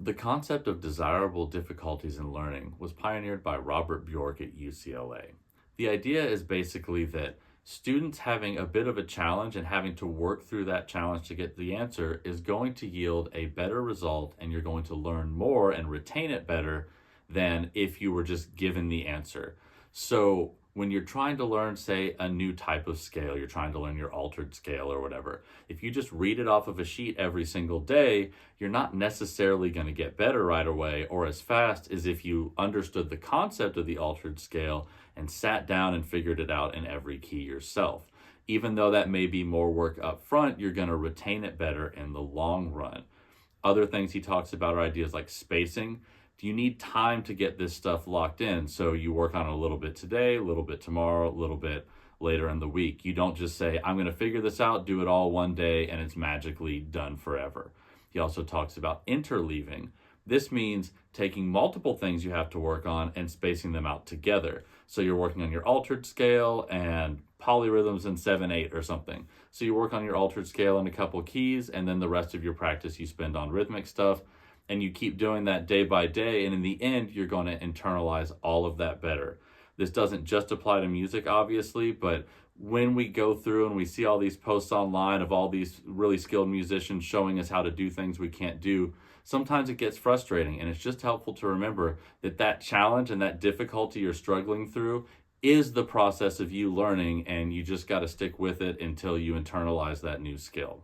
The concept of desirable difficulties in learning was pioneered by Robert Bjork at UCLA. The idea is basically that students having a bit of a challenge and having to work through that challenge to get the answer is going to yield a better result, and you're going to learn more and retain it better than if you were just given the answer. So when you're trying to learn, say, a new type of scale, you're trying to learn your altered scale or whatever, if you just read it off of a sheet every single day, you're not necessarily going to get better right away or as fast as if you understood the concept of the altered scale and sat down and figured it out in every key yourself. Even though that may be more work up front, you're going to retain it better in the long run. Other things he talks about are ideas like spacing. Do you need time to get this stuff locked in? So you work on it a little bit today, a little bit tomorrow, a little bit later in the week. You don't just say, I'm going to figure this out, do it all one day, and it's magically done forever. He also talks about interleaving. This means taking multiple things you have to work on and spacing them out together. So you're working on your altered scale and polyrhythms in 7/8 or something. So you work on your altered scale and a couple keys, and then the rest of your practice you spend on rhythmic stuff. And you keep doing that day by day. And in the end, you're going to internalize all of that better. This doesn't just apply to music, obviously, but when we go through and we see all these posts online of all these really skilled musicians showing us how to do things we can't do, sometimes it gets frustrating. And it's just helpful to remember that that challenge and that difficulty you're struggling through is the process of you learning, and you just got to stick with it until you internalize that new skill.